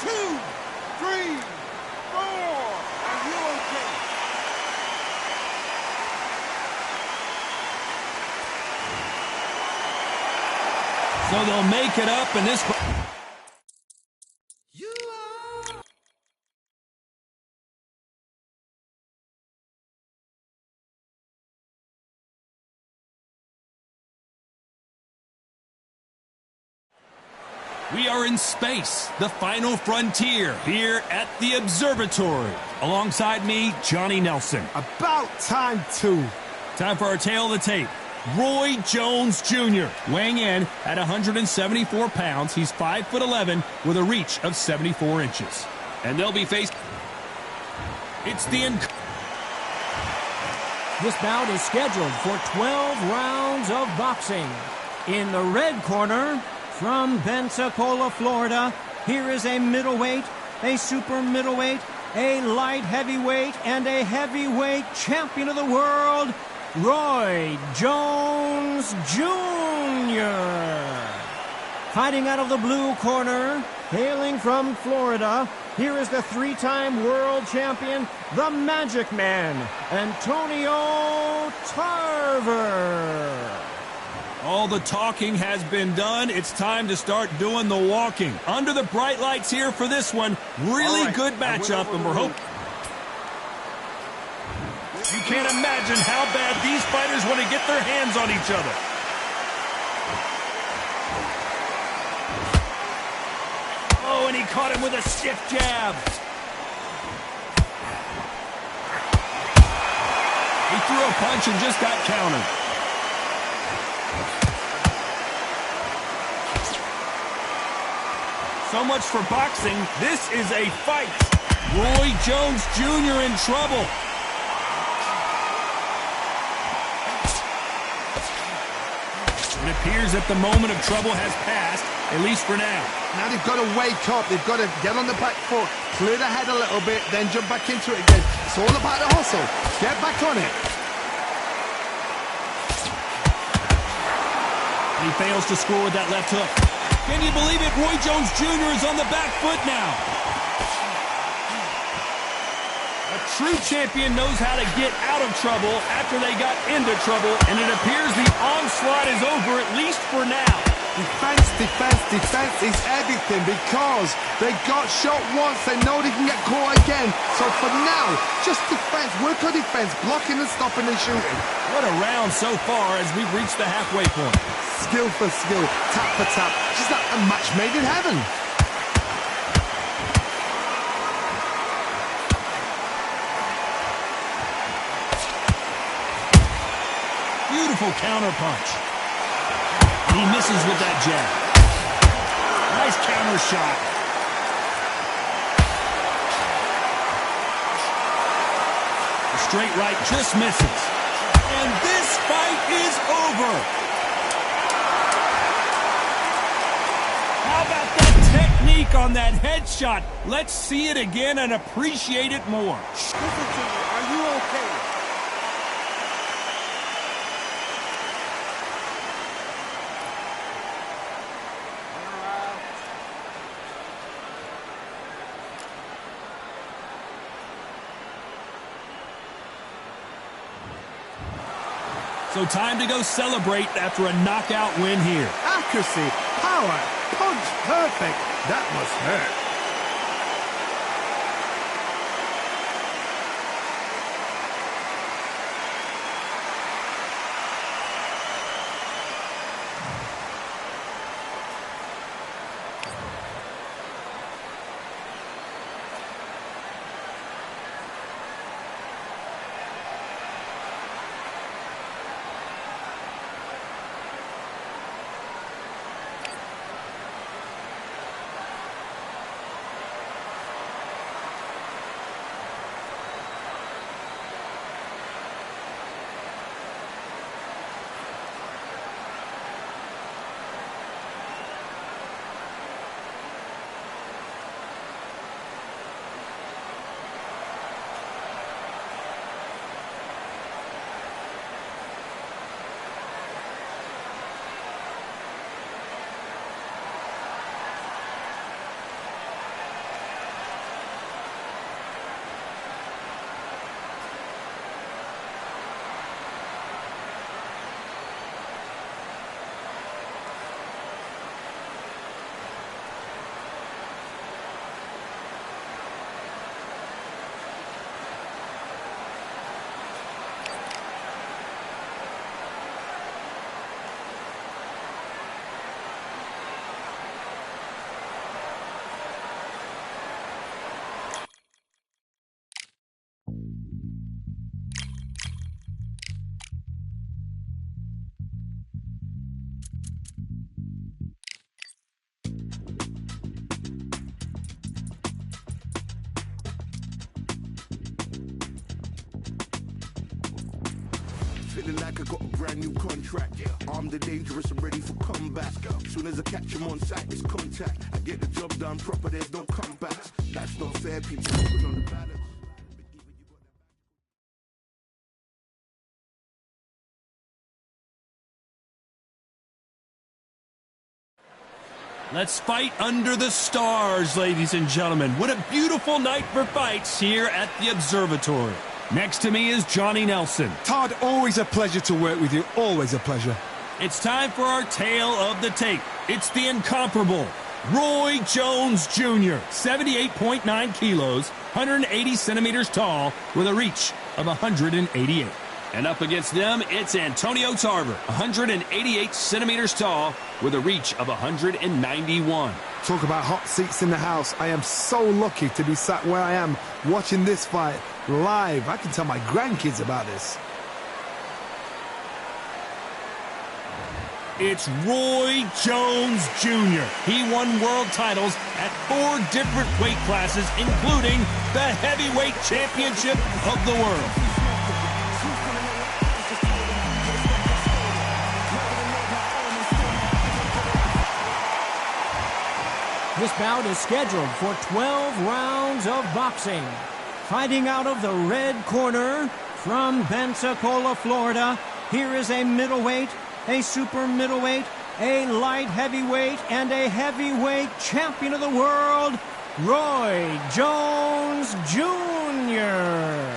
2, 3, 4. Are you okay? So they'll make it up in this. We are in space, the final frontier, here at the observatory. Alongside me, Johnny Nelson. About time, too. Time for our tail of the tape. Roy Jones Jr. weighing in at 174 pounds. He's 5'11" with a reach of 74 inches. And they'll be faced. It's the This bout is scheduled for 12 rounds of boxing. In the red corner, from Pensacola, Florida, here is a middleweight, a super middleweight, a light heavyweight, and a heavyweight champion of the world, Roy Jones Jr. Fighting out of the blue corner, hailing from Florida, here is the three-time world champion, the Magic Man, Antonio Tarver. All the talking has been done. It's time to start doing the walking. Under the bright lights here for this one. Really good matchup, and we're hoping. You can't imagine how bad these fighters want to get their hands on each other. Oh, and he caught him with a stiff jab. He threw a punch and just got countered. So much for boxing. This is a fight. Roy Jones Jr. in trouble. It appears that the moment of trouble has passed, at least for now. Now they've got to wake up. They've got to get on the back foot, clear the head a little bit, then jump back into it again. It's all about the hustle. Get back on it. And he fails to score with that left hook. Can you believe it? Roy Jones Jr. is on the back foot now. A true champion knows how to get out of trouble after they got into trouble, and it appears the onslaught is over, at least for now. Defense, defense, defense is everything because they got shot once. They know they can get caught again. So for now, just defense, work on defense, blocking and stopping and shooting. What a round so far as we've reached the halfway point. Skill for skill, tap for tap, just like a match made in heaven. Beautiful counter punch. He misses with that jab. Nice counter shot. The straight right just misses. And this fight is over. How about that technique on that headshot? Let's see it again and appreciate it more. Listen to me, are you okay? So time to go celebrate after a knockout win here. Accuracy, power, punch, perfect. That must hurt. feeling like I got a brand new contract. Armed and dangerous, I'm ready for comeback. Soon as I catch him on sight, it's contact. I get the job done proper, there's no comebacks. That's not fair, people put on the balance. Let's fight under the stars, ladies and gentlemen. What a beautiful night for fights here at the Observatory. Next to me is Johnny Nelson. Todd, always a pleasure to work with you. Always a pleasure. It's time for our tale of the tape. It's the incomparable Roy Jones Jr., 78.9 kilos, 180 centimeters tall, with a reach of 188. And up against them, it's Antonio Tarver, 188 centimeters tall, with a reach of 191. Talk about hot seats in the house. I am so lucky to be sat where I am watching this fight live. I can tell my grandkids about this. It's Roy Jones Jr. He won world titles at 4 different weight classes, including the heavyweight championship of the world. This bout is scheduled for 12 rounds of boxing. Fighting out of the red corner from Pensacola, Florida, here is a middleweight, a super middleweight, a light heavyweight, and a heavyweight champion of the world, Roy Jones Jr.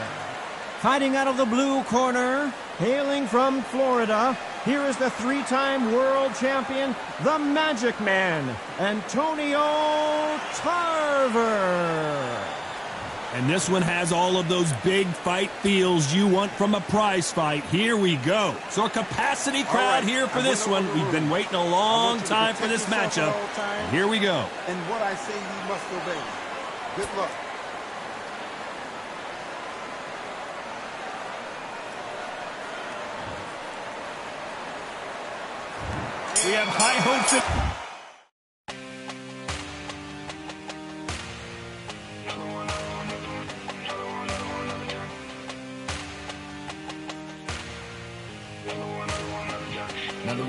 Fighting out of the blue corner, hailing from Florida, here is the 3-time world champion, the Magic Man, Antonio Tarver. And this one has all of those big fight feels you want from a prize fight. Here we go. So a capacity crowd here for this one. We've been waiting a long time for this matchup. Here we go. And what I say you must obey. Good luck. We have high hopes of... Another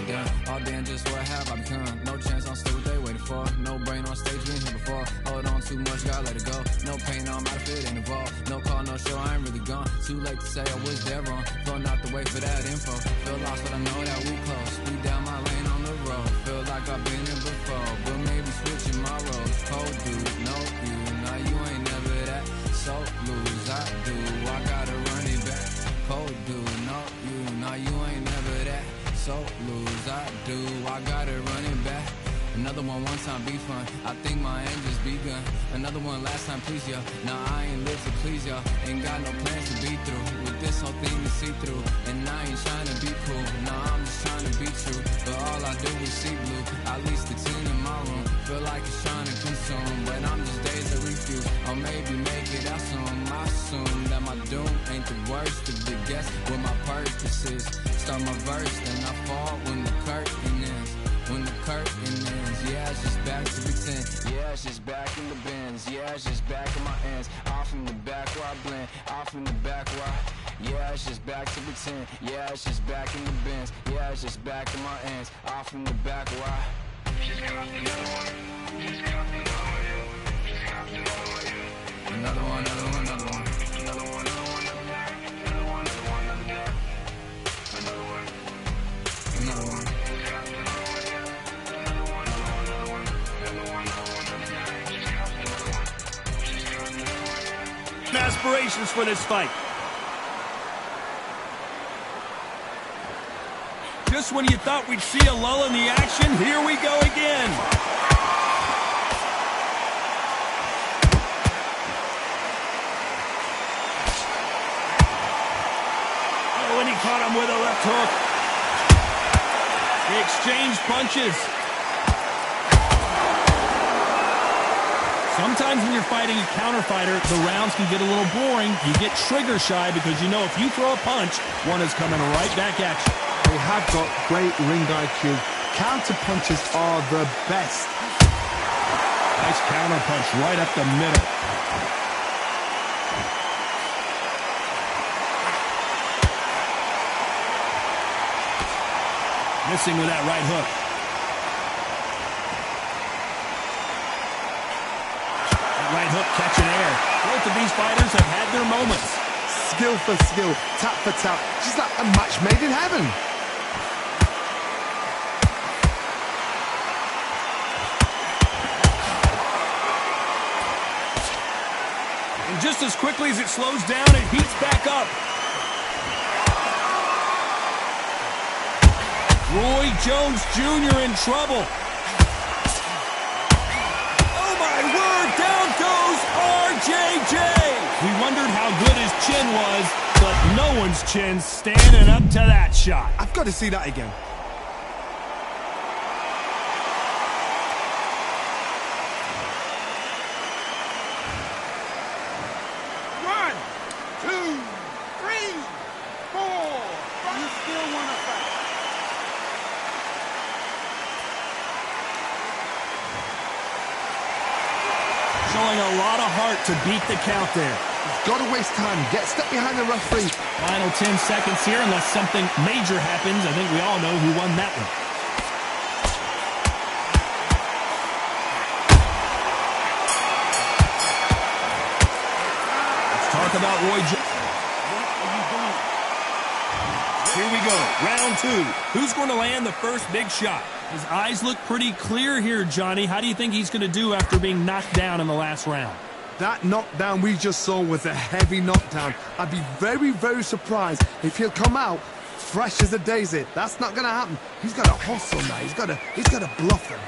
done. All day and just what have I become? No chance, I'm still what they waiting for. No brain on stage, we ain't here before. Hold on too much, gotta let it go. No pain, I'm out of it, ain't involved. No call, no show, I ain't really gone. Too late to say I was there wrong. Flown out the way for that info. Feel lost, but I know that we close. Speed down my lane on the road. Feel like I've been here before, but maybe switching my roles. Cold dude, no you, now you ain't never that. So lose, I do, I gotta run it back. Cold dude, no you, now you ain't never that. So lose, I do, I gotta run it back. Another one time be fun, I think my end just begun. Another one last time please ya. Now I ain't live to please y'all. Ain't got no plans to be through. With this whole thing to see through. And I ain't trying to be cool. Nah, I'm just trying to be true. But all I do is see blue. At least the 10 in my room. Feel like it's trying to consume. But I'm just days to refuse. Or maybe make it out soon. I assume that my doom ain't the worst of the guess what my purpose is. Start my verse, then I fall when the curtain ends. When the curtain ends, yeah, it's just back to pretend. Yeah, it's just back in the bins. Yeah, it's just back in my ends. Off in the back where I blend. Off in the back where I... Yeah, it's just back to pretend. Yeah, it's just back in the bins. Yeah, it's just back in my ends. Off in the back where I... Just got another one. Just got another one. Just got another one. Another one, another one, another one. Another one, another one, another one. Another one, another one, another one. Another one. Another one. Aspirations for this fight. Just when you thought we'd see a lull in the action, here we go again. Oh, and he caught him with a left hook. They exchanged punches. Sometimes when you're fighting a counter fighter, the rounds can get a little boring. You get trigger shy because you know if you throw a punch, one is coming right back at you. They have got great ring IQ. Counter punches are the best. Nice counter punch right up the middle. Missing with that right hook. That right hook catching air. Both of these fighters have had their moments. Skill for skill, tap for tap. Just like a match made in heaven. And just as quickly as it slows down, it heats back up. Roy Jones Jr. in trouble. Oh my word, down goes RJJ. We wondered how good his chin was, but no one's chin's standing up to that shot. I've got to see that again. One, two, three, four. You still want to fight? Showing a lot of heart to beat the count there. Got to waste time. Get step behind the referee. Final 10 seconds here, unless something major happens. I think we all know who won that one. Let's talk about Roy Jones. Here we go, round 2. Who's going to land the first big shot? His eyes look pretty clear here, Johnny. How do you think he's going to do after being knocked down in the last round? That knockdown we just saw was a heavy knockdown. I'd be very, very surprised if he'll come out fresh as a daisy. That's not going to happen. He's got to hustle now. He's got to bluff him.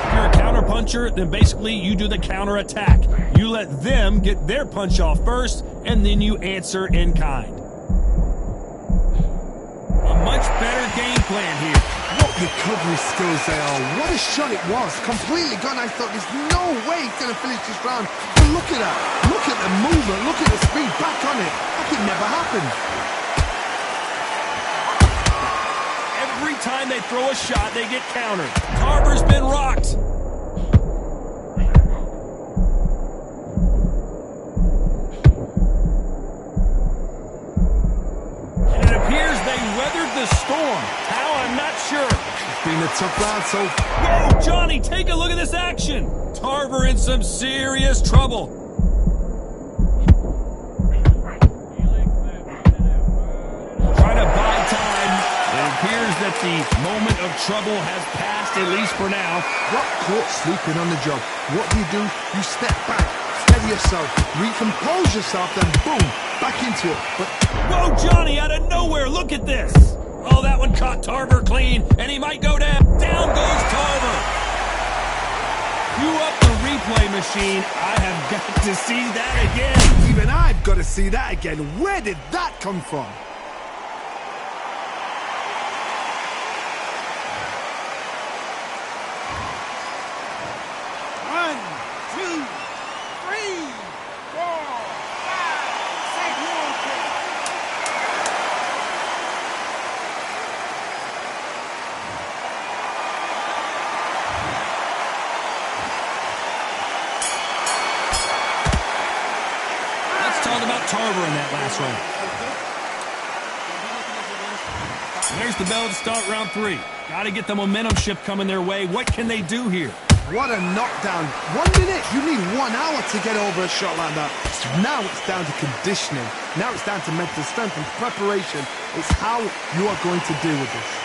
If you're a counter puncher, then basically you do the counter attack. You let them get their punch off first, and then you answer in kind. A much better game plan here. What recovery skills they are. What a shot it was. Completely gone. I thought there's no way he's going to finish this round. But look at that. Look at the movement. Look at the speed. Back on it. Like it never happened. Every time they throw a shot, they get countered. Tarver's been rocked. And it appears they weathered the storm. How, I'm not sure. It's been a tough round, so... Whoa, Johnny, take a look at this action. Tarver in some serious trouble. Trying to buy time. It appears that the moment of trouble has passed, at least for now. Got caught sleeping on the job. What do? You step back, steady yourself, recompose yourself, then boom, back into it. But Whoa, Johnny, out of nowhere, look at this. Oh, that one caught Tarver clean, and he might go down. Down goes Tarver. Cue up the replay machine. I have got to see that again. even I've got to see that again. Where did that come from? One, two, three, four, five, six, Let's talk about Tarver in that last round. There's the bell to start round 3. Got to get the momentum shift coming their way. What can they do here? What a knockdown. 1 minute, you need 1 hour to get over a shot like that. Now it's down to conditioning. Now it's down to mental strength and preparation. It's how you are going to deal with this.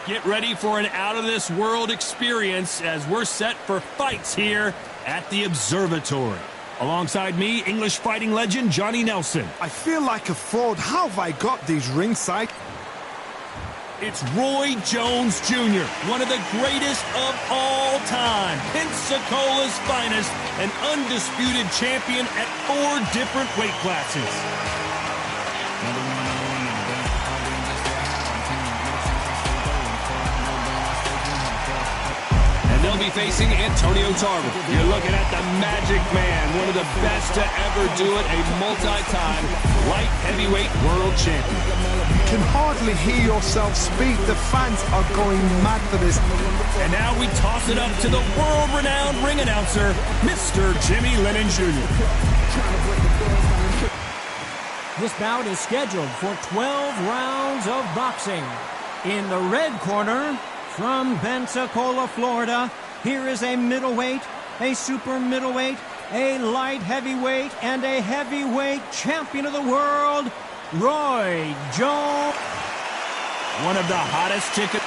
Get ready for an out-of-this-world experience as we're set for fights here at the Observatory. Alongside me, English fighting legend Johnny Nelson. I feel like a fraud. How have I got these ringside? It's Roy Jones Jr., one of the greatest of all time. Pensacola's finest, an undisputed champion at 4 different weight classes. And they'll be facing Antonio Tarver. You're looking at the Magic Man, one of the best to ever do it, a multi-time light heavyweight world champion. You can hardly hear yourself speak. The fans are going mad for this. And now we toss it up to the world-renowned ring announcer, Mr. Jimmy Lennon Jr. This bout is scheduled for 12 rounds of boxing. In the red corner, from Pensacola, Florida, here is a middleweight, a super middleweight, a light heavyweight, and a heavyweight champion of the world, Roy Jones. One of the hottest tickets.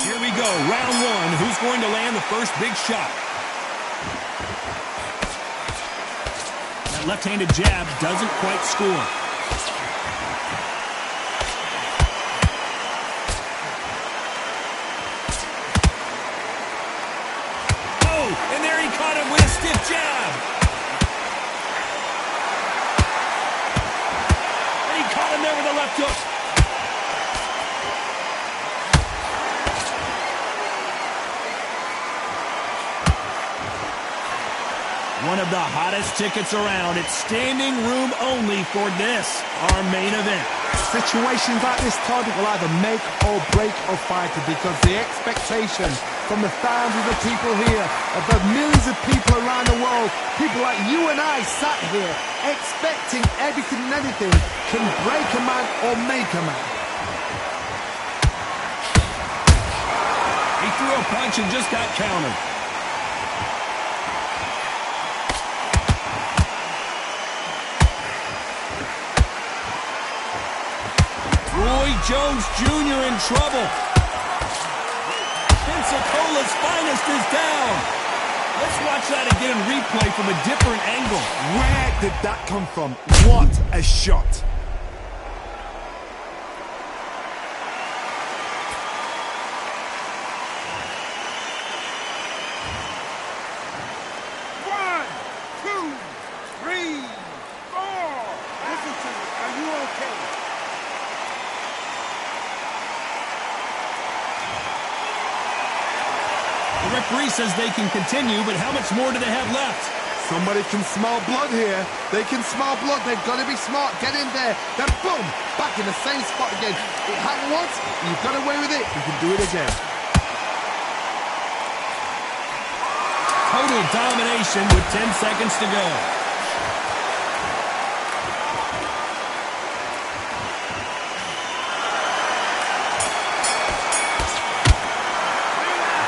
Here we go, round 1. Who's going to land the first big shot? That left-handed jab doesn't quite score. Oh, and there he caught him with a stiff jab. And he caught him there with a left hook. One of the hottest tickets around. It's standing room only for this, our main event. Situations like this, Todd, will either make or break a fighter because the expectation from the thousands of people here, of the millions of people around the world, people like you and I sat here expecting everything and anything can break a man or make a man. He threw a punch and just got countered. Roy Jones Jr. in trouble. Pensacola's finest is down. Let's watch that again in replay from a different angle. Where did that come from? What a shot. One, two, three, four. Listen to me. Are you okay? The referee says they can continue, but how much more do they have left? Somebody can smell blood here. They can smell blood. They've got to be smart. Get in there. Then boom, back in the same spot again. It happened once. You've got away with it. You can do it again. Total domination with 10 seconds to go.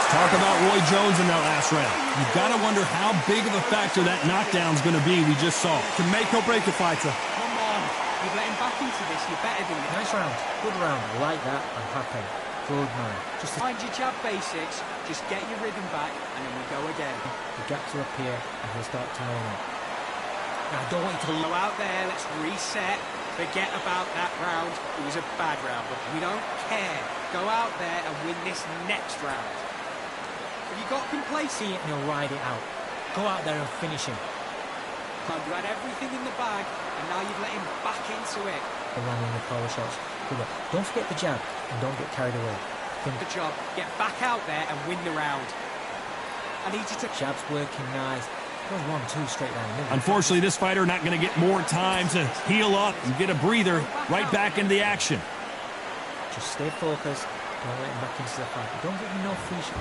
Talk about Roy Jones in that last round. You've got to wonder how big of a factor that knockdown's going to be we just saw. Can make or break a fighter. Come on, you've let him back into this, you're better than it. Nice round. Good round. I like that. I'm happy. Good man. Just Mind your jab basics, just get your rhythm back, and then we go again. the gaps will appear and he'll start tiring up. Now, I don't want you to go out there, let's reset, forget about that round. It was a bad round, but we don't care. Go out there and win this next round. Have you got complacency? See it and he'll ride it out. Go out there and finish him. You had everything in the bag, and now you've let him back into it. The landing the power shots. Good luck. Don't forget the jab and don't get carried away. Good job. Get back out there and win the round. I need you to... Jab's working nice. Goes 1-2 straight down the middle. Unfortunately, this fighter not going to get more time to heal up and get a breather right back into the action. Just stay focused. Don't let him back into the fight. Don't give him no free shot.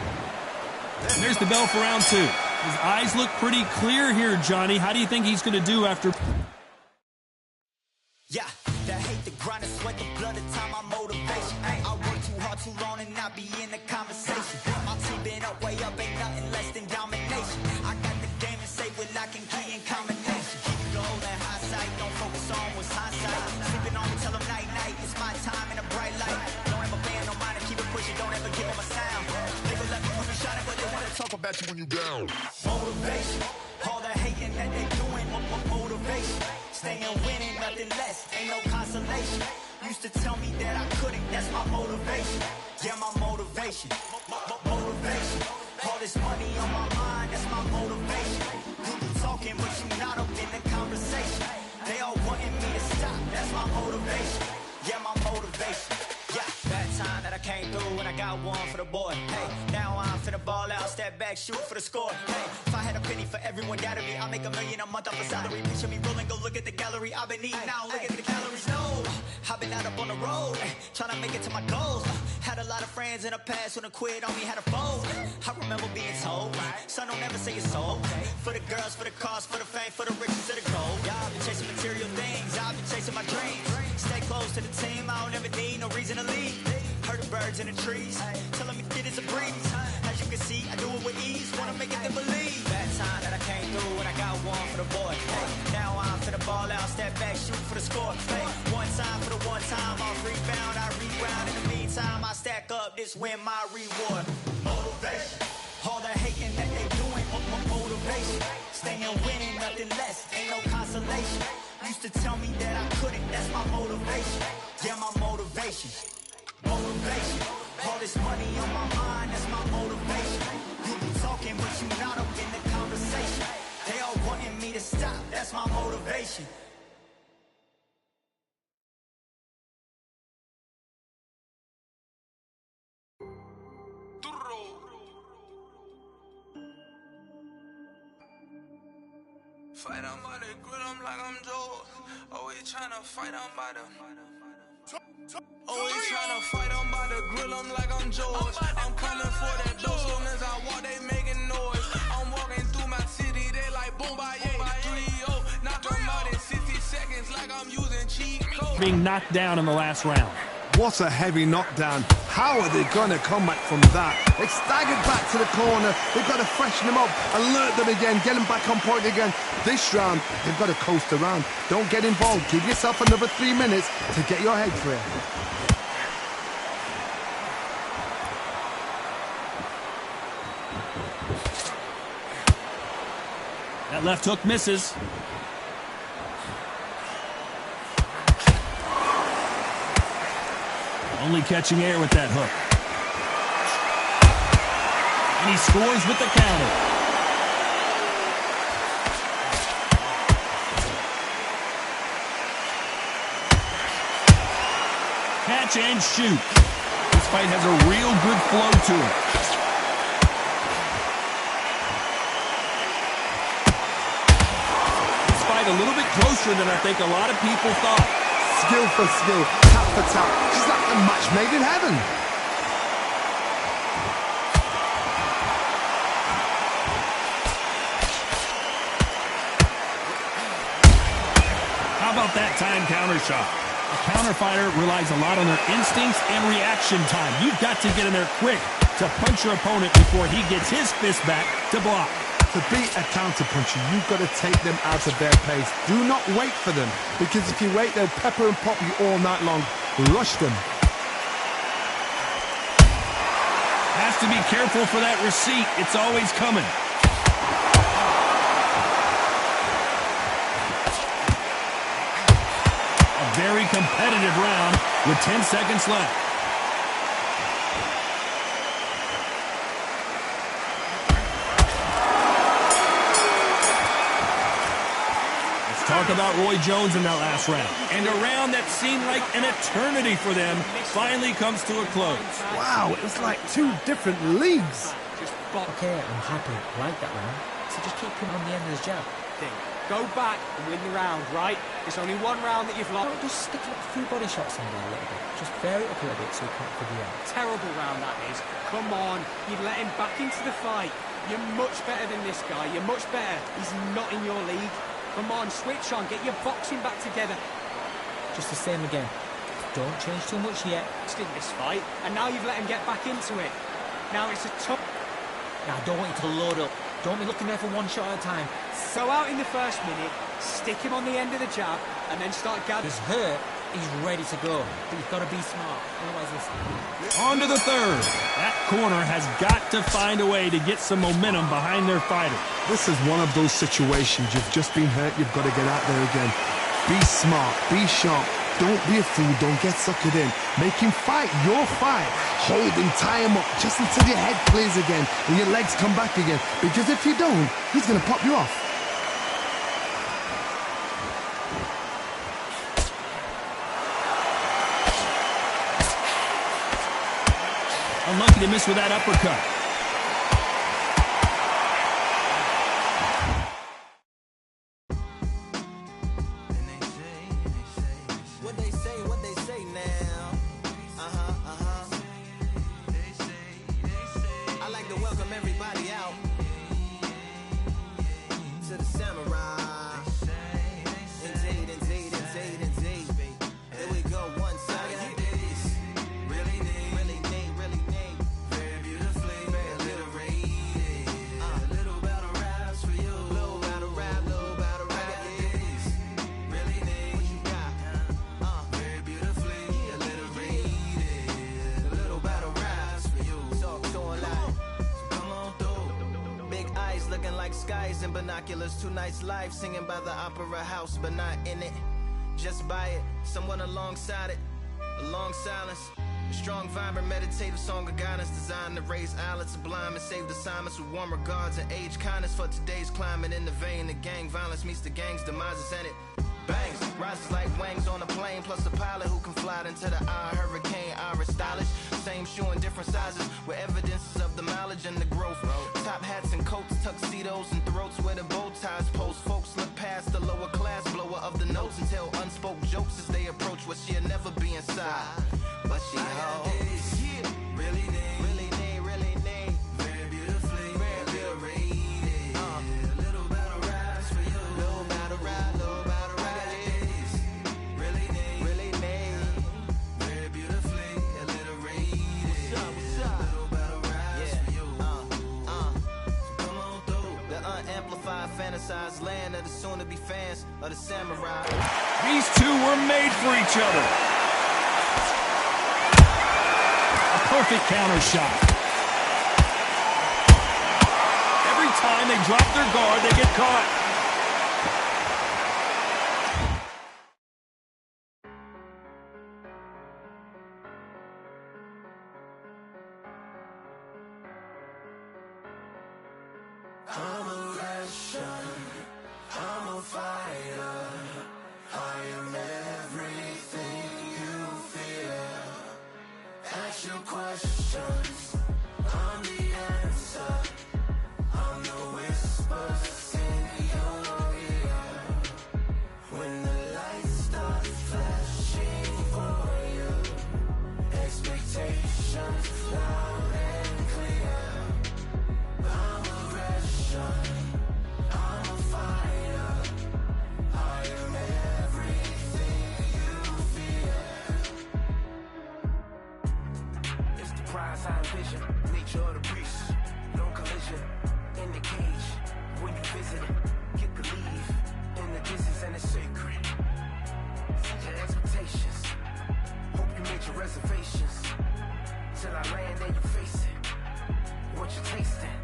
And there's the bell for round 2. His eyes look pretty clear here, Johnny. How do you think he's going to do after... Yeah, the hate, the grind, the sweat, the blood, the time, my motivation. I work too hard, too long, and not be in the conversation. My team been up, way up, ain't nothing less than domination. I got the game and say with lock and key and combination. Keep it low and high sight, don't focus on what's hindsight. Sleeping on me, tell them night, night, it's my time in a bright light. at you when you down. Motivation, all the hating that they doing, motivation. Staying winning, nothing less, ain't no consolation. Used to tell me that I couldn't, that's my motivation. Yeah, my motivation, motivation. All this money on my mind, that's my motivation. You talking, but you not up in the conversation. They all wanting me to stop, that's my motivation. Yeah, my motivation. Yeah, that time that I came through and I got one for the boy. Hey, now I'm finna ball out, step back, shoot for the score. Hey, if I had a penny for everyone doubted me, I'll make $1 million a month off a salary. Picture me rolling, go look at the gallery. I've been eating now, look at the calories. No, I've been out up on the road, trying to make it to my goals. Had a lot of friends in the past who done quit on me, had a fold. I remember being told, son, don't ever say it's sold. For the girls, for the cars, for the fame, for the riches, for the gold. Yeah, I've been chasing material things, I've been chasing my dreams. Stay close to the team, I don't ever need no reason to leave. Heard the birds in the trees, telling me it is a breeze. As you can see, I do it with ease, wanna make it to believe. That time that I came through and I got one for the boy. Hey, now I'm finna ball out, step back, shoot for the score. Hey, one time for the one time, I'll rebound, I reground. In the meantime, I stack up, this win my reward. Motivation, all the hating that they doing, motivation. Staying winning, nothing less, ain't no consolation. Used to tell me that I couldn't, that's my motivation. Yeah, my motivation. Motivation, all this money on my mind, that's my motivation. You be talking, but you not up in the conversation. They all wanting me to stop, that's my motivation. Fight on by the grill, I'm like I'm Joe. Always tryna fight on by the. Always tryna fight on by the grill, I'm like I'm George. I'm coming for that dough, soon as I walk, they making noise. I'm walking through my city, they like boom, by 3-0. Knock them out in 60 seconds, like I'm using cheat codes. Being knocked down in the last round. What a heavy knockdown. How are they going to come back from that? They staggered back to the corner. They've got to freshen them up, alert them again, get them back on point again. This round, they've got to coast around. Don't get involved. Give yourself another 3 minutes to get your head clear. That left hook misses. Only catching air with that hook. And he scores with the counter. Catch and shoot. This fight has a real good flow to it. This fight a little bit closer than I think a lot of people thought. Skill for skill, tap for tap. Just like a match made in heaven. How about that time counter shot? A counter fighter relies a lot on their instincts and reaction time. You've got to get in there quick to punch your opponent before he gets his fist back to block. To beat a counter-puncher, you've got to take them out of their pace. Do not wait for them, because if you wait, they'll pepper and pop you all night long. Rush them. Has to be careful for that receipt. It's always coming. A very competitive round with 10 seconds left. Talk about Roy Jones in that last round. And a round that seemed like an eternity for them finally comes to a close. Wow, it's like two different leagues. Okay, I'm happy. I like that round. So just keep him on the end of the jab. Go back and win the round, right? It's only one round that you've lost. Just stick a few body shots in there a little bit. Just vary it up a little bit so you can't figure it out. Terrible round that is. Come on, you'd let him back into the fight. You're much better than this guy. You're much better. He's not in your league. Come on, switch on. Get your boxing back together. Just the same again. Don't change too much yet. Just in this fight, and now you've let him get back into it. Now it's a tough... Now, I don't want you to load up. Don't be looking there for one shot at a time. Go out in the first minute, stick him on the end of the jab, and then start gathering. He's hurt, He's ready to go, but you've got to be smart. Otherwise, listen. On to the third. That corner has got to find a way to get some momentum behind their fighter. This is one of those situations. You've just been hurt. You've got to get out there again. Be smart. Be sharp. Don't be a fool. Don't get suckered in. Make him fight your fight. Hold him, tie him up, just until your head clears again and your legs come back again. Because if you don't, he's going to pop you off. Unlucky to miss with that uppercut. What they say now. I like to welcome everybody out to the samurai. Indeed. Here we go, one side. Really neat. Very beautifully alliterated. Little battle raps for you. Little battle rap. Really neat. What you got? Very beautifully alliterated. Little battle raps for you. So alive. Come on through. Big eyes looking like skies and binoculars. 2 nights live singing by the opera house, but not in it. Just by it, someone alongside it. A long silence. A strong, vibrant, meditative song of guidance designed to raise eyelids sublime and save the assignments with warm regards and age kindness for today's climate. In the vein, the gang violence meets the gang's demises, and it bangs, rises like wings on a plane, plus a pilot who can fly into the eye. Hurricane, Irish stylish, same shoe in different sizes, with evidences of the mileage and the growth. Top hats and coats, tuxedos and throats where the bow ties post. Folks look past the lower class blower of the notes and tell unspoke jokes as they approach what she'll never be inside. But she holds, really neat. Very beautifully alliterated. Little battle raps for you. Little battle rap. Really neat. Very beautifully alliterated. What's up? Little battle raps for you. So come on through. The unamplified, fantasized land of the soon-to-be fans of the samurai. These two were made for each other. Perfect counter shot. Every time they drop their guard, they get caught. I'm a Russian, I'm a fighter, I am everything you fear. Ask your questions, I'm the answer, I'm the whispers in your ear. When the lights start flashing for you, expectations loud and clear. I'm a Russian, I'm a fighter, I am everything you fear. It's the prize I envision, nature of the beast, no collision, in the cage, when you visit, get the leave, in the distance and it's sacred. Set your expectations, hope you made your reservations, till I land and you face it, what you tasting.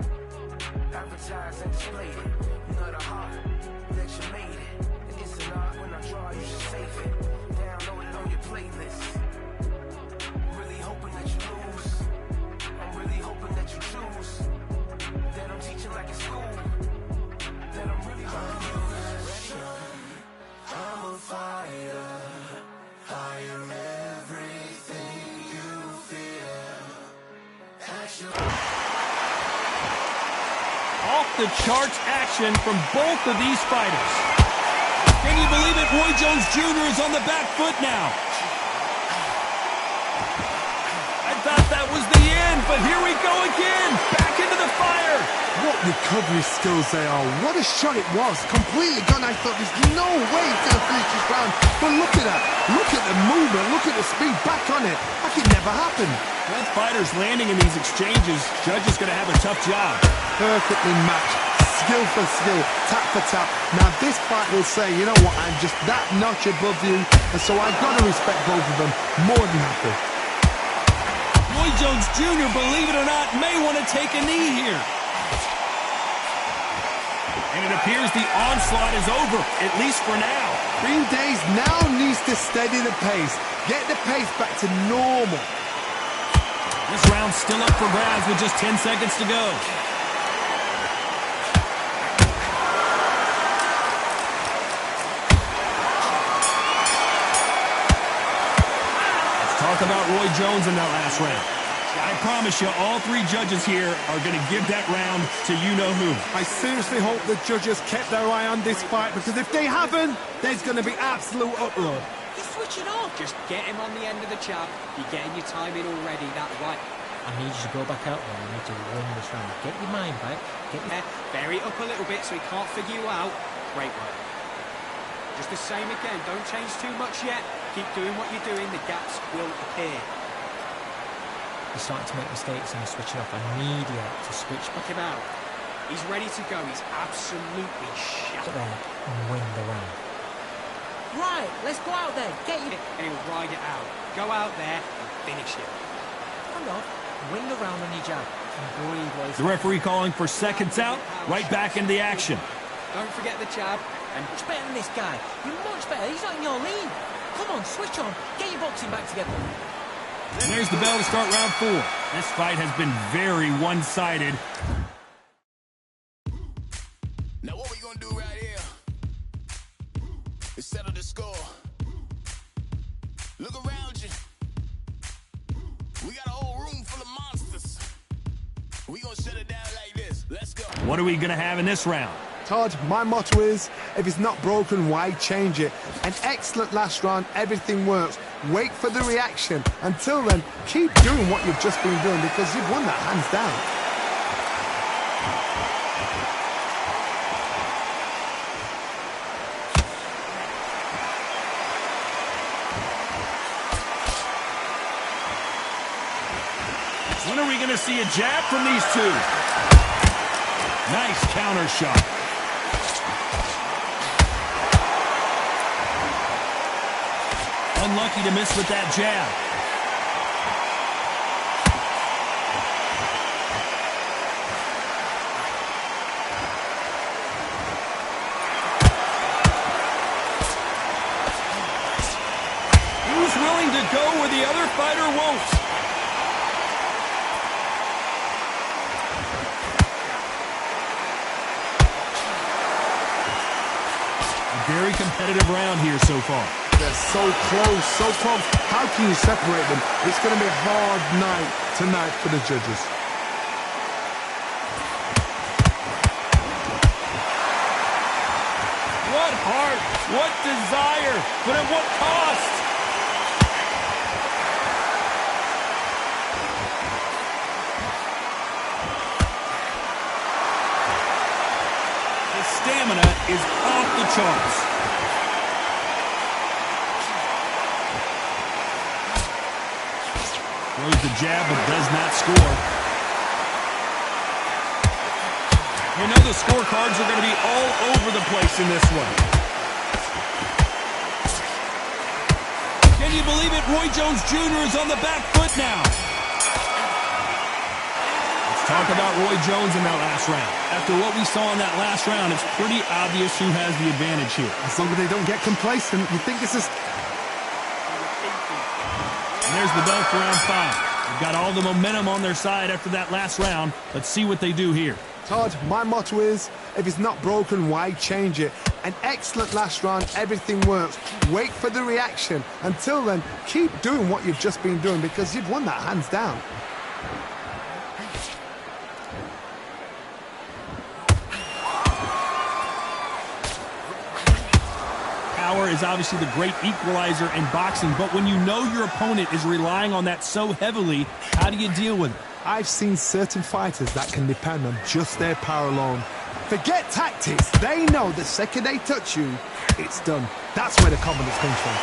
Advertise and display it. You know the heart that you made it. It's an art when I draw, you should save it. Download it on your playlist. Really hoping that you lose. I'm really hoping that you choose. That I'm teaching like in school. That I'm really Russian. I'm a fighter. I am everything you fear. Action. Off-the-charts action from both of these fighters. Can you believe it? Roy Jones Jr. is on the back foot now. I thought that was the end, but here we go again. Back into the fire. What recovery skills they are. What a shot it was. Completely gone. I thought there's no way he's going to finish this round. But look at that. Look at the movement. Look at the speed. Back on it. Like it never happened. Both fighters landing in these exchanges. Judge is going to have a tough job. Perfectly matched. skill for skill, tap for tap. Now this fight will say, you know what, I'm just that notch above you, and so I've got to respect both of them more than happy. Roy Jones Jr., believe it or not, may want to take a knee here. And it appears the onslaught is over, at least for now. Green Days now needs to steady the pace, get the pace back to normal. This round's still up for grabs with just 10 seconds to go. Let's talk about Roy Jones in that last round. I promise you, all three judges here are going to give that round to you-know-who. I seriously hope the judges kept their eye on this fight, because if they haven't, there's going to be absolute uproar. He's switching off. Just get him on the end of the jab. You're getting your time in already, that right. I need you to go back out there. You need to win this round. Get your mind back. Vary it up a little bit so he can't figure you out. Great work. Just the same again. Don't change too much yet. Keep doing what you're doing. The gaps will appear. He's starting to make mistakes and he's switching off. I need you to switch back. Him out. He's ready to go. He's absolutely shut there and win the round. Right, let's go out there. Get you. And he'll ride it out. Go out there and finish it. Come on. Win the round on your jab. And breathe, boys. The referee calling for seconds out. Right back into the action. Don't forget the jab. And much better than this guy. You're much better. He's not in your league. Come on, switch on. Get your boxing back together. And there's the bell to start round 4. This fight has been very one-sided. Now what we gonna do right here is settle the score. Look around you. We got a whole room full of monsters. We gonna shut it down like this. Let's go. What are we gonna have in this round? Todd, my motto is, if it's not broken, why change it? An excellent last round, everything works. Wait for the reaction. Until then, keep doing what you've just been doing, because you've won that hands down. When are we going to see a jab from these two? Nice counter shot. Unlucky to miss with that jab. Who's willing to go where the other fighter won't? A very competitive round here so far. They're so close, so close. How can you separate them? It's going to be a hard night tonight for the judges. What heart, what desire, but at what cost? His stamina is off the charts. Throws the jab, but does not score. You know the scorecards are going to be all over the place in this one. Can you believe it? Roy Jones Jr. is on the back foot now. Let's talk about Roy Jones in that last round. After what we saw in that last round, it's pretty obvious who has the advantage here. As long as they don't get complacent, you think this is... And there's the bell for round 5. They've got all the momentum on their side after that last round. Let's see what they do here. Todd, my motto is, if it's not broken, why change it? An excellent last round, everything works. Wait for the reaction. Until then, keep doing what you've just been doing, because you've won that hands down. Power is obviously the great equalizer in boxing, but when you know your opponent is relying on that so heavily, how do you deal with it? I've seen certain fighters that can depend on just their power alone. Forget tactics. They know the second they touch you, it's done. That's where the confidence comes from.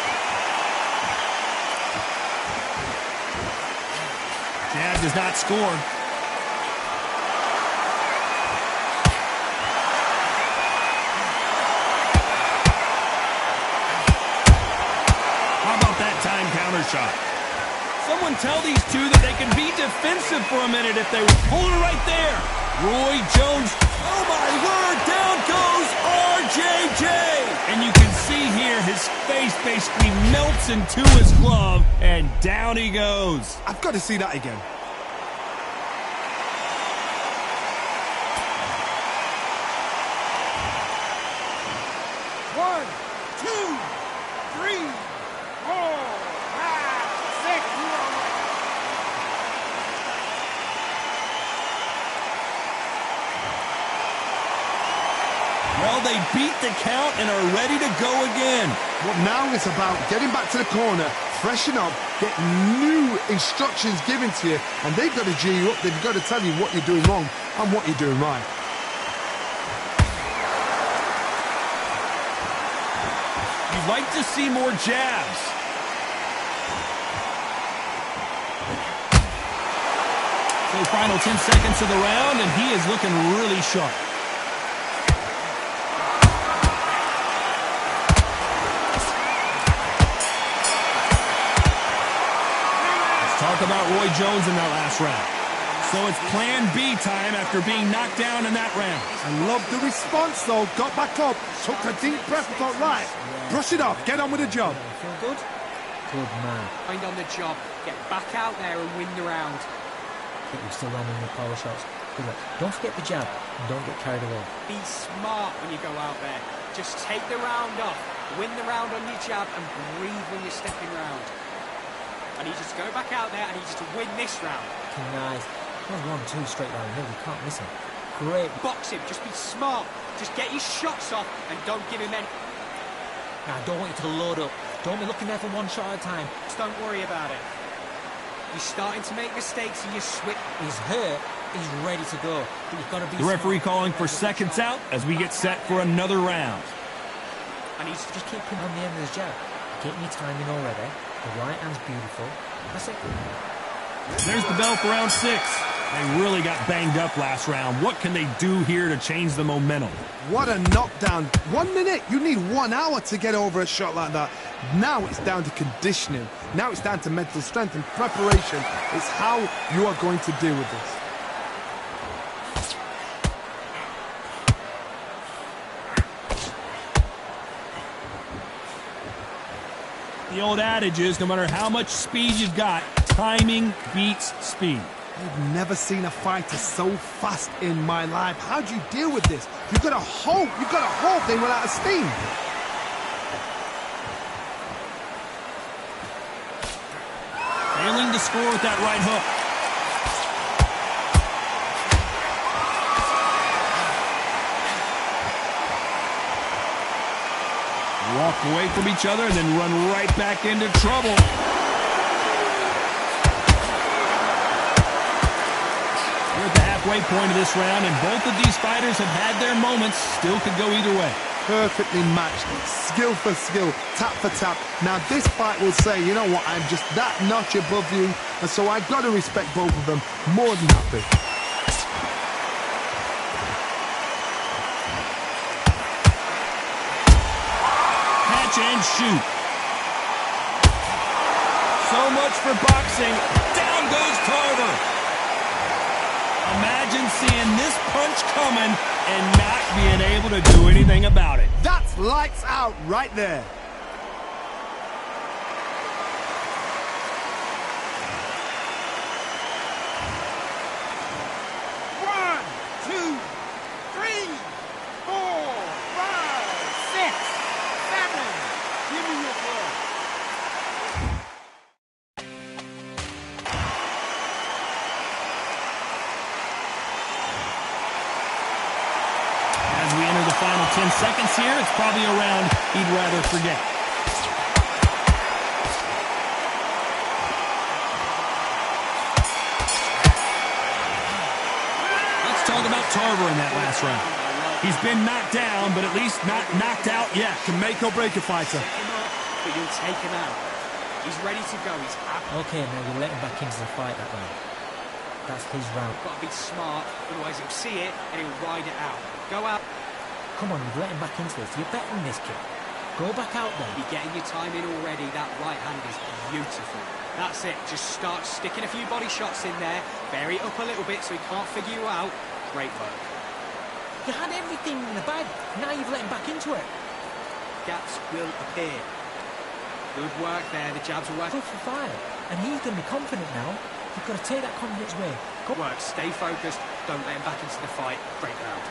Jab does not score. shot. Someone tell these two that they can be defensive for a minute if they hold it right there. Roy Jones, oh my word, down goes RJJ. And you can see here his face basically melts into his glove, and down he goes. I've got to see that again. One, two, three, four, five, six. Well, they beat the count and are ready to go again. Well, now it's about getting back to the corner, freshen up, get new instructions given to you, and they've got to G you up. They've got to tell you what you're doing wrong and what you're doing right. You'd like to see more jabs. So final 10 seconds of the round, and he is looking really sharp. Talk about Roy Jones in that last round. So it's plan B time after being knocked down in that round. I love the response, though. Got back up, took a deep breath and thought, right, brush it off, get on with the job. Feel good? Good man. Mind on the job. Get back out there and win the round. I think you're still landing your power shots. Good luck. Don't forget the jab and don't get carried away. Be smart when you go out there. Just take the round off. Win the round on your jab and breathe when you're stepping round. I need you to go back out there. I need you to win this round. Nice. Well, 1-2 straight down the middle. You can't miss him. Great. Box him. Just be smart. Just get your shots off and don't give him any. I don't want you to load up. Don't be looking there for one shot at a time. Just don't worry about it. You're starting to make mistakes and you're switch. He's hurt. He's ready to go. But you've got to be The referee smart. calling for seconds out as we get set for another round. I need you to just keep him on the end of his jab. Getting your timing already. The right hand's beautiful. That's it. There's the bell for round 6. They really got banged up last round. What can they do here to change the momentum? What a knockdown. 1 minute. You need 1 hour to get over a shot like that. Now it's down to conditioning. Now it's down to mental strength and preparation. It's how you are going to deal with this. The old adage is no matter how much speed you've got, timing beats speed. I've never seen a fighter so fast in my life. How do you deal with this? You've got to hope they run out of steam. Failing to score with that right hook. Walk away from each other and then run right back into trouble. We're at the halfway point of this round, and both of these fighters have had their moments. Still could go either way. Perfectly matched, skill for skill, tap for tap. Now this fight will say, you know what, I'm just that notch above you, and so I've got to respect both of them more than happy. And shoot. So much for boxing. Down goes Tarver. Imagine seeing this punch coming and not being able to do anything about it. That's lights out right there. One, two, three, four, five, six, seven. Give me your blood. As we enter the final 10 seconds here, it's probably a round he'd rather forget. Let's talk about Tarver in that last round. He's been knocked down, but at least not knocked out yet. Can make or break a fighter. Take him up, but you'll take him out. He's ready to go. He's happy. Okay, now you let him back into the fight that round. That's his round. Got to be smart, otherwise he'll see it and he'll ride it out. Go out. Come on, you've let him back into this. You're better than this kid. Go back out there. You're getting your time in already. That right hand is beautiful. That's it. Just start sticking a few body shots in there. Vary it up a little bit so he can't figure you out. Great work. You had everything in the bag. Now you've let him back into it. Gaps will appear. Good work there. The jabs are working. 4 for 5. And he's going to be confident now. You've got to take that confidence away. Good work. Stay focused. Don't let him back into the fight. Great round.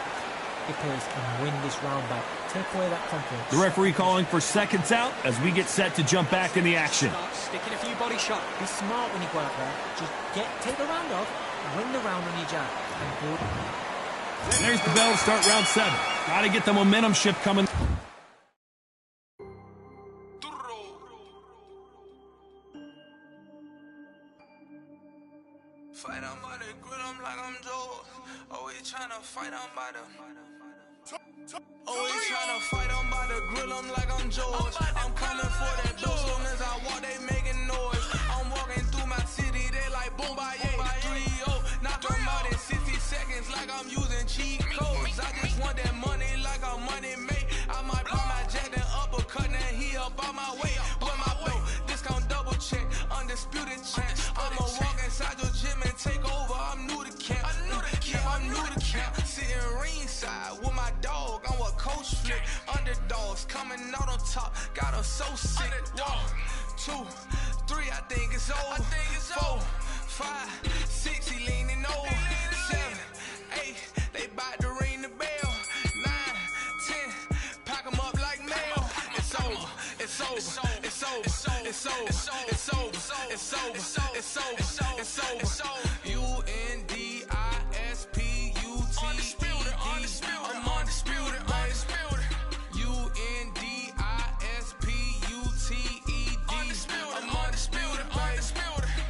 Your pace and win this round back. Take away that confidence. The referee calling for seconds out as we get set to jump back in the action. Start sticking a few body shots. Be smart when you go out there. Just take the round off, win the round on your jab. And good. There's the bell to start round 7. Got to get the momentum shift coming. Fight on by the grill, I'm like I'm Joe. Always tryna fight on by the. Always tryna fight on by the grill, I'm like I'm George. I'm coming for that dough, soon as I walk, they making noise. I'm walking through my city, they like boom, by 3-0. Knock them out in 60 seconds, like I'm using cheat codes. I just want that money, like I'm money made. I might pop my jack, then uppercut, then he up on my way. With my belt, discount double check, undisputed champ. I'ma walk inside your gym and take over. I'm new to camp. I'm new to camp. Sitting ringside with my dog on what coach flick. Underdogs coming out on top. Got them so sick. 1, 2, 3, I think it's over. 4, 5, 6, he leaning over. 7, 8, they bout to ring the bell. 9, 10, pack them up like mail. It's over. It's over. It's over. It's over. It's over. It's over. It's over. It's over. It's over. UNDISPUTED. I'm undisputed. UNDISPUTED. I'm undisputed.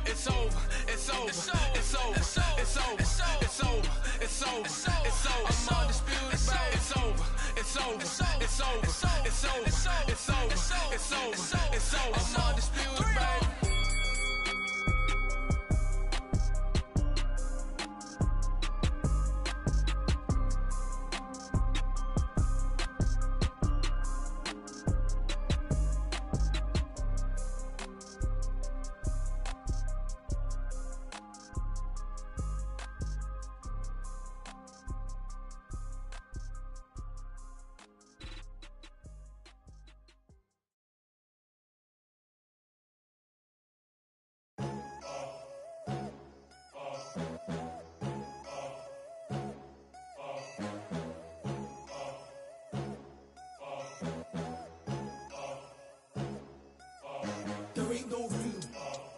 It's over. It's over. It's over. It's over. It's over. It's over. It's over. It's over. I'm undisputed. It's over. It's over. It's over. It's over. It's over. It's over. It's over. I'm undisputed, baby. There ain't no room.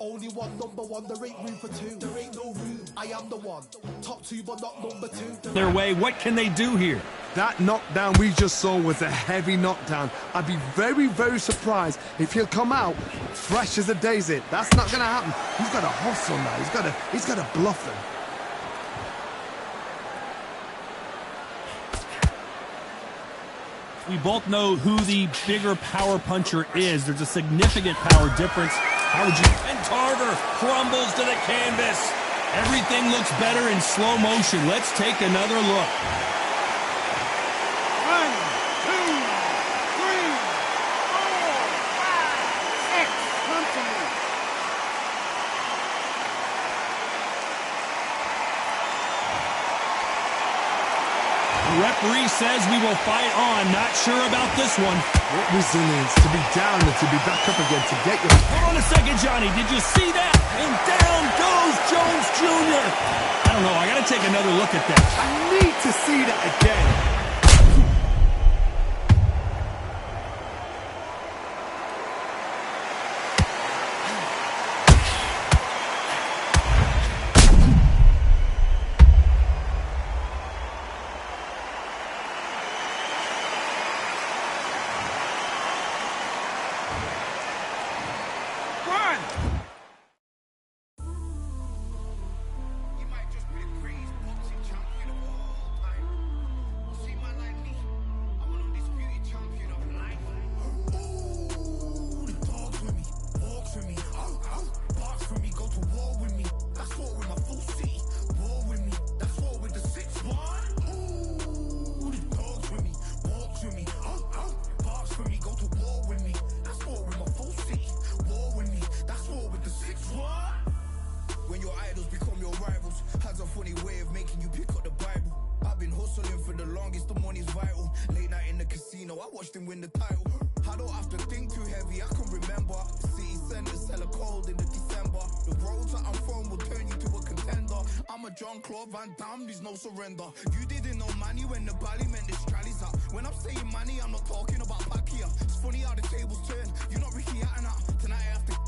Only one number one, there ain't room for two. There ain't no room. I am the one. Top 2, but not number 2. Their way, what can they do here? That knockdown we just saw was a heavy knockdown. I'd be very, very surprised if he'll come out fresh as a daisy. That's not gonna happen. He's got to hustle now. He's got to bluff them. We both know who the bigger power puncher is. There's a significant power difference. How would you? And Tarver crumbles to the canvas. Everything looks better in slow motion. Let's take another look. 1, 2, 3, 4, 5, 6. Come to me. The referee says we will fight on. Not sure about this one. What resilience to be down and to be back up again to get your... Hold on a second, Johnny. Did you see that? And down goes Jones Jr. I don't know. I got to take another look at that. I need to see that again. You might just be the greatest boxing champion of all time. We'll see Jean-Claude Van Damme, there's no surrender. You didn't know money when the bally meant the strallies up. When I'm saying money, I'm not talking about Pacquiao. It's funny how the tables turn. You're not Ricky Hatton out. Tonight I have to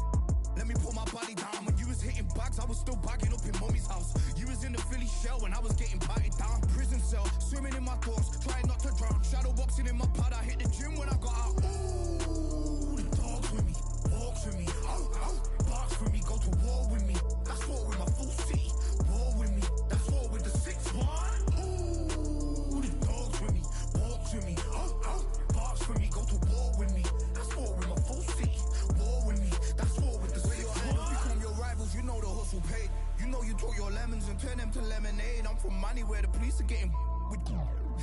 let me put my body down. When you was hitting bags, I was still bagging up in mommy's house. You was in the Philly shell when I was getting patted down. Prison cell, swimming in my thoughts, trying not to drown. Shadow boxing in my pad, I hit the gym when I got out. Ooh, the dogs with me, walks with me, barks with me, go to war with me. That's war with my full city. War with me, that's war with the 6-1. Ooh, the dogs with me, walks with me, barks with me, go to war with me. That's war with my full city. War with me, that's war with the 6-1. Become your rivals, you know the hustle paid. You know you took your lemons and turn them to lemonade. I'm from money where the police are getting with.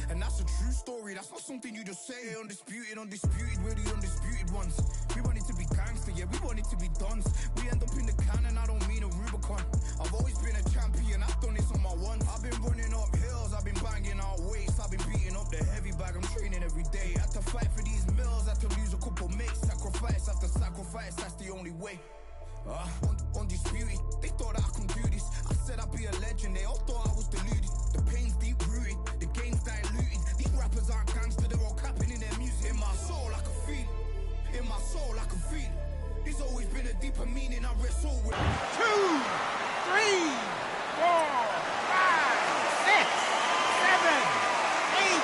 And that's a true story, that's not something you just say. Undisputed, we're the undisputed ones. We want it to be gangster, yeah, we want it to be dons. We end up in the can and I don't mean a Rubicon. I've always been a champion, I've done this on my ones. I've been running up hills, I've been banging out weights. I've been beating up the heavy bag, I'm training every day. Had to fight for these mills, had to lose a couple mates. Sacrifice after sacrifice, that's the only way. Undisputed, they thought that I could do this. I said I'd be a legend, they all thought I was deluded. The pain's deep rooted, the game's diluted. These rappers aren't gangster, they're all capping in their music. In my soul I can feel it, in my soul I can feel it. There's always been a deeper meaning I wrestle with. 2, 3, 4, 5, 6, 7, 8,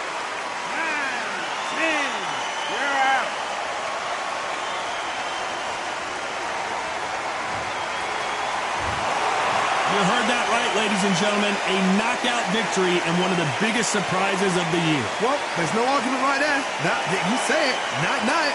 9, 10. You're out. You heard that right, ladies and gentlemen. A knockout victory and one of the biggest surprises of the year. Well, there's no argument right there. You say it. Night, night.